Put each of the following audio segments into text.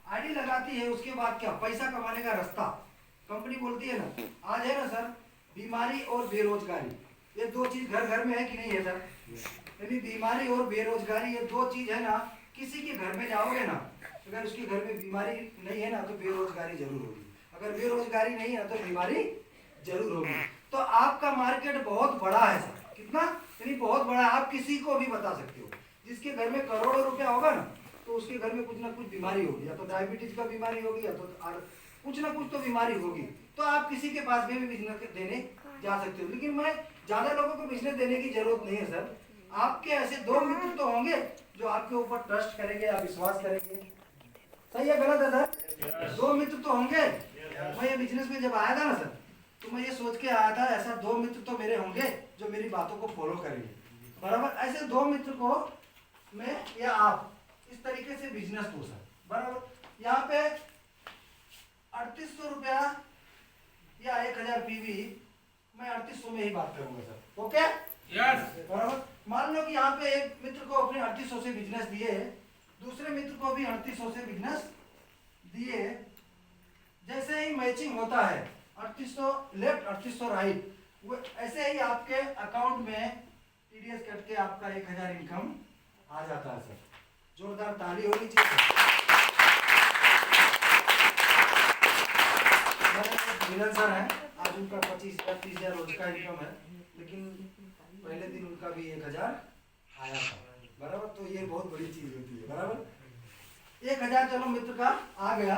ID लगाती है, उसके बाद क्या, पैसा कमाने का रास्ता कंपनी बोलती है ना। आज है ना सर, बीमारी और बेरोजगारी, ये दो चीज घर घर में है कि नहीं है सर? यदि बीमारी और बेरोजगारी ये दो चीज है ना, किसी के घर में जाओगे ना, अगर उसके घर में बीमारी नहीं है ना तो बेरोजगारी जरूर होगी, अगर बेरोजगारी नहीं है तो बीमारी जरूर होगी। तो आपका मार्केट बहुत बड़ा है सर, कितना, यानी बहुत बड़ा है। आप किसी को भी बता सकते हो, जिसके घर में करोड़ों रुपया होगा ना तो उसके घर में कुछ ना कुछ बीमारी होगी, या तो डायबिटीज का बीमारी होगी, या तो कुछ ना कुछ तो बीमारी होगी। तो आप किसी के पास में भी बिजनेस देने जा सकते हो, लेकिन मैं ज्यादा लोगों को बिजनेस देने की जरूरत नहीं है सर। आपके ऐसे दो मित्र तो होंगे जो आपके ऊपर ट्रस्ट करेंगे या विश्वास करेंगे, सही है गलत है सर? दो मित्र तो होंगे। मैं ये बिजनेस में जब आया था ना सर, तो मैं ये सोच के आया था ऐसा दो मित्र तो मेरे होंगे जो मेरी बातों को फॉलो करेंगे, बराबर। ऐसे दो मित्र को मैं या आप इस तरीके से बिजनेस को सर, बराबर। यहाँ पे 3800 रुपया या 1000 पीवी, मैं 3800 में ही बात करूंगा सर, ओके यस बराबर। मान लो कि यहाँ पे एक मित्र को अपने 3800 से बिजनेस दिए, दूसरे मित्र को भी 3800 से बिजनेस दिए। जैसे ही मैचिंग होता है 3800 लेफ्ट 3800 राइट, वो ऐसे ही आपके अकाउंट में टीडीएस कट के आपका 1000 इनकम आ जाता है सर। जोरदार ताली होनी चाहिए। मिलन सर है, आज उनका 25,000 30,000 रोज का इनकम है, लेकिन पहले दिन उनका भी 1000 आया था, बराबर। तो ये बहुत बड़ी चीज होती है, बराबर। 1000 चलो मित्र का आ गया।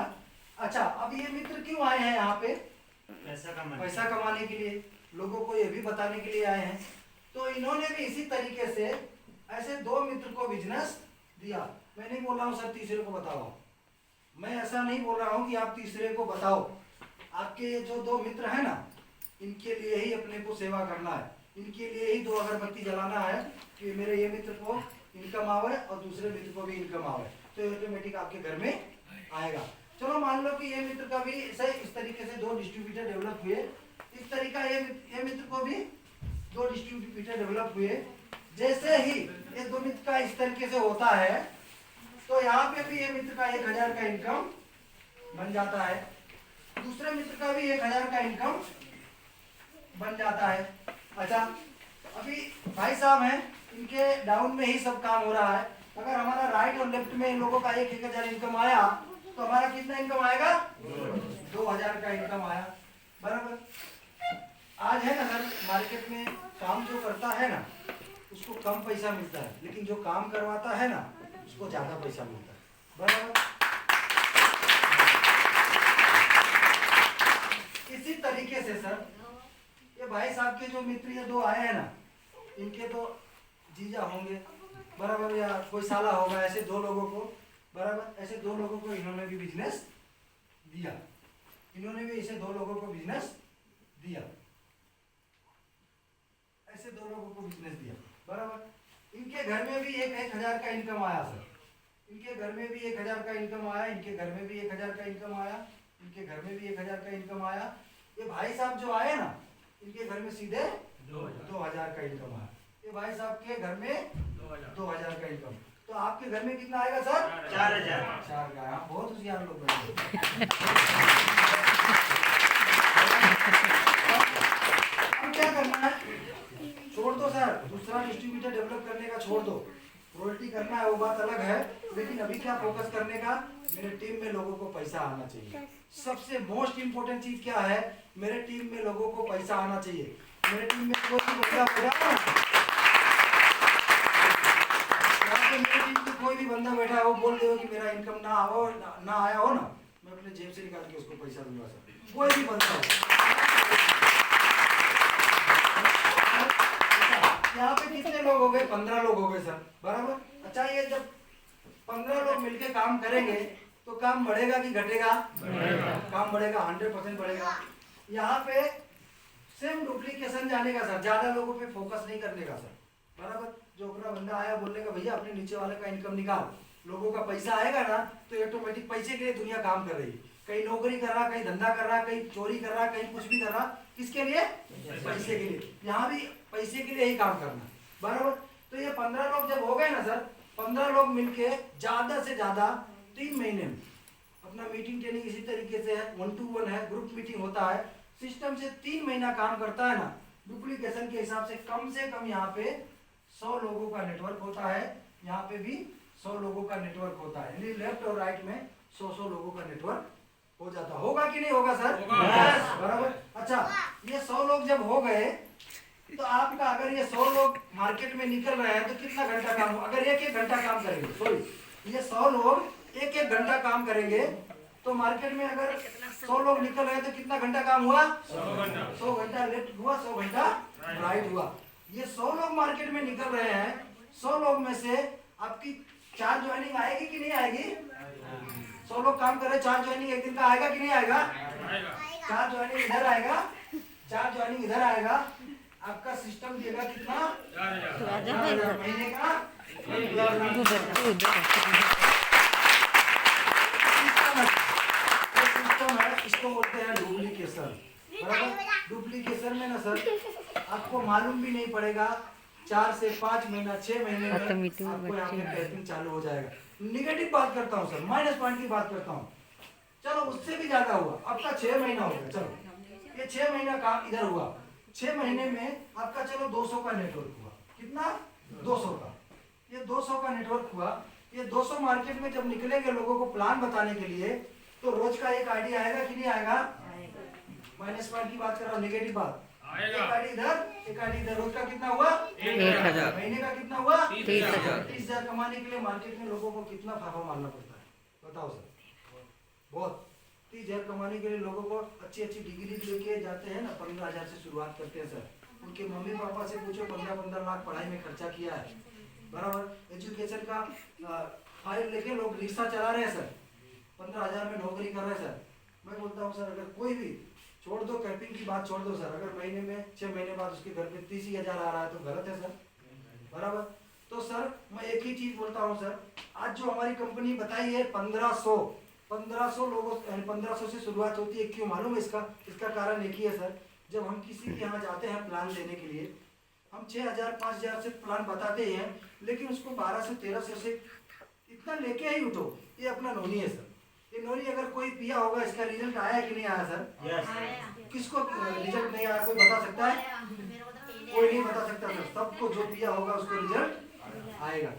अच्छा, अब ये मित्र क्यों आए हैं यहाँ पे? पैसा कमाने के लिए, लोगों को ये भी बताने के लिए आए हैं। तो इन्होंने भी इसी तरीके से ऐसे दो मित्र को बिजनेस दिया। मैं नहीं बोल रहा हूँ सर तीसरे को बताओ, मैं ऐसा नहीं बोल रहा हूँ कि आप तीसरे को बताओ। आपके ये जो दो मित्र हैं ना, इनके लिए ही अपने को सेवा करना है, इनके लिए ही 2 अगरबत्ती जलाना है कि मेरे ये मित्र को इनकम आवे और दूसरे मित्र को भी इनकम आवे, तो ऑटोमेटिक आपके घर में आएगा। चलो मान लो कि ये मित्र का भी इस तरीके से 2 डिस्ट्रीब्यूटर डेवलप हुए, इस तरीका ये मित्र को भी 2 डिस्ट्रीब्यूटर डेवलप हुए। जैसे ही ये 2 मित्र का इस तरीके से होता है तो यहाँ पे भी ये मित्र का 1000 का इनकम बन जाता है, दूसरे मित्र का भी 1000 का इनकम बन जाता है। अच्छा, अभी भाई साहब हैं, इनके डाउन में ही सब काम हो रहा है। अगर हमारा राइट और लेफ्ट में इन लोगों का 1000 इनकम आया तो हमारा कितना इनकम आएगा? 2000 का इनकम आया, बराबर। आज है ना सर, मार्केट में काम जो करता है ना उसको कम पैसा मिलता है, लेकिन जो काम करवाता है ना उसको ज्यादा पैसा मिलता है, बराबर। इसी तरीके से सर ये भाई साहब के जो मित्र ये 2 आए हैं ना, इनके तो जीजा होंगे, बराबर, या कोई साला होगा, ऐसे 2 लोगों को, बराबर, ऐसे 2 लोगों को इन्होंने भी बिजनेस दिया, इन्होंने भी ऐसे 2 लोगों को बिजनेस दिया, ऐसे 2 लोगों को बिजनेस दिया, बराबर। इनके घर में भी 1000 का इनकम आया सर, इनके घर में भी 1000 का इनकम आया, इनके घर में भी 1000 का इनकम आया, इनके घर में भी 1000 का इनकम आया। ये भाई साहब जो आए ना, इनके घर में सीधे 2000 का इनकम आया, ये भाई साहब के घर में 2000 का इनकम। तो आपके घर में कितना आएगा सर? 4000। 4 का। आप बहुत होशियार लोग हैं। अब क्या करना है? छोड़ दो सर, दूसरा डिस्ट्रीब्यूटर डेवलप करने का छोड़ दो, रॉयल्टी करना है वो बात अलग है, लेकिन अभी क्या फोकस करने का, मेरे टीम में लोगों को पैसा आना चाहिए। सबसे मोस्ट इंपोर्टेंट चीज क्या है? मेरे टीम में लोगों को पैसा आना चाहिए। मेरे टीम में कोई भी बंदा बैठा है, मेरे टीम में कोई भी बंदा बैठा है वो बोल दे कि मेरा इनकम ना आओ ना आया हो ना, मैं अपने जेब से निकाल के उसको पैसा दूंगा सर, कोई भी बंदा हो। यहाँ पे कितने लोग हो गए? 15 लोग हो गए सर, बराबर। अच्छा, ये जब 15 लोग मिलके काम करेंगे तो काम बढ़ेगा कि घटेगा? काम बढ़ेगा, 100% बढ़ेगा। यहाँ पे सेम डुप्लीकेशन जाने का सर, ज्यादा लोगों पे फोकस नहीं करने का सर, बराबर। जो अपना बंदा आया बोलने का भैया अपने नीचे वाले का इनकम निकाल, लोगों का पैसा आएगा ना तो ऑटोमेटिक पैसे के लिए दुनिया काम कर रही है। कहीं नौकरी कर रहा, कहीं धंधा कर रहा, कहीं चोरी कर रहा, कहीं कुछ भी कर रहा, किसके लिए? पैसे के लिए। यहाँ भी पैसे के लिए ही काम करना, बराबर। तो ये 15 लोग जब हो गए ना सर, 15 लोग मिलके ज्यादा से ज्यादा 3 महीने में अपना मीटिंग ट्रेनिंग इसी तरीके से है, 1 to 1 है, ग्रुप मीटिंग होता है। सिस्टम से 3 महीना काम करता है ना, डुप्लीकेशन के हिसाब से कम यहाँ पे 100 लोगों का नेटवर्क होता है, यहाँ पे भी 100 लोगों का नेटवर्क होता है, यानी लेफ्ट और राइट में 100 लोगों का नेटवर्क हो जाता होगा कि नहीं होगा सर? बराबर। अच्छा, ये 100 लोग जब हो गए तो आपका अगर ये 100 लोग मार्केट में निकल रहे हैं तो कितना घंटा काम हो? अगर 1-1 घंटा काम करेंगे, सॉरी, ये 100 लोग 1-1 घंटा काम करेंगे तो मार्केट में अगर 100 लोग निकल रहे हैं तो कितना घंटा काम हुआ? 100 घंटा लेफ्ट हुआ, 100 घंटा राइट हुआ। ये 100 लोग मार्केट में निकल रहे हैं, 100 लोग में से आपकी 4 ज्वाइनिंग आएगी कि नहीं आएगी? 100 लोग काम कर रहे हैं, 4 ज्वाइनिंग एक दिन का आएगा कि नहीं आएगा? 4 ज्वाइनिंग इधर आएगा, 4 ज्वाइनिंग इधर आएगा। आपका सिस्टम देगा कितना? 4,000 महीने का। सिस्टम है, इसको बोलते हैं डुप्लीकेशन। बराबर। डुप्लीकेशन में ना सर आपको मालूम भी नहीं पड़ेगा, 4 से 5 महीना 6 महीने में आपको यहाँ पे टाइपिंग चालू हो जाएगा। निगेटिव बात करता हूँ सर, माइनस पॉइंट की बात करता हूँ। चलो उससे भी ज्यादा हुआ, आपका 6 महीना हो गया, चलो ये 6 महीना काम इधर हुआ, 6 महीने में आपका चलो 200 का नेटवर्क हुआ। कितना? 200 का। ये 200 का नेटवर्क हुआ। ये 200 मार्केट में जब निकलेंगे लोगों को प्लान बताने के लिए तो रोज का एक आईडी आएगा कि नहीं आएगा? माइनस पॉइंट की बात कर रहा हूँ, नेगेटिव बात। एक आईडी इधर, एक आईडी इधर। रोज का कितना हुआ? 1,000। महीने का कितना हुआ? 30,000। 30,000 कमाने के लिए मार्केट में लोगों को कितना फाफा मारना पड़ता है बताओ सर? बहुत। 30,000 कमाने के लिए लोगों को अच्छी अच्छी डिग्री लेके जाते हैं ना, 15,000 से शुरुआत करते हैं सर। उनके मम्मी पापा से पूछो, 15-15 लाख पढ़ाई में खर्चा किया है। बराबर। एजुकेशन का फाइल लेके लोग रिक्शा चला रहे हैं सर, 15,000 में नौकरी कर रहे हैं सर। मैं बोलता हूँ सर, अगर कोई भी छोड़ दो, कैंपिंग की बात छोड़ दो सर, अगर महीने में 6 महीने बाद उसके घर पे 30,000 आ रहा है तो गलत है सर। बराबर। तो सर मैं एक ही चीज बोलता हूँ सर, आज जो हमारी कंपनी बताई है 1500 लोगों 1500 से शुरुआत होती है। क्यों मालूम है इसका? इसका कारण एक ही है सर, जब हम किसी के यहाँ जाते हैं प्लान लेने के लिए, हम 6,000 5,000 से प्लान बताते ही हैं, लेकिन उसको 1200-1300 से इतना लेके ही उठो। ये अपना नोनी है सर, ये नोनी अगर कोई पिया होगा, इसका रिजल्ट आया कि नहीं आया सर? yes. किसको रिजल्ट नहीं आया कोई बता सकता है? कोई नहीं बता सकता सर, सबको जो पिया होगा उसको रिजल्ट आएगा।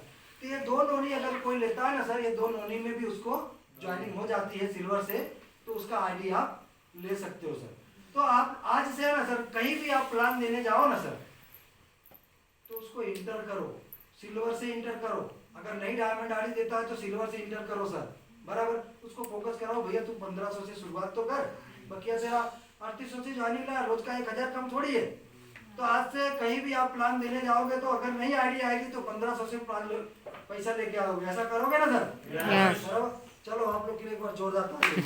तो ये 2 नोनी अगर कोई लेता है ना सर, ये 2 नोनी में भी उसको ज्वाइनिंग हो जाती है सिल्वर से, तो उसका आईडी आप ले सकते हो सर। तो आप आज से ना सर कहीं भी आप प्लान देने जाओ ना सर, तो उसको इंटर करो, सिल्वर से इंटर करो। अगर नहीं डायमंड आईडी देता है तो सिल्वर से इंटर करो सर। बराबर। उसको फोकस कराओ, भैया तू 1500 से शुरुआत तो कर, बकिया तेरा 3800 से ज्वाइनिंग ला, रोज का 1,000 कम थोड़ी है। तो आज से कहीं भी आप प्लान देने जाओगे तो अगर नहीं आईडी आएगी तो 1500 से प्लान पैसा लेके आओगे। ऐसा करोगे ना सर? yes. चलो आप लोग के लिए एक बार जोरदार ताली।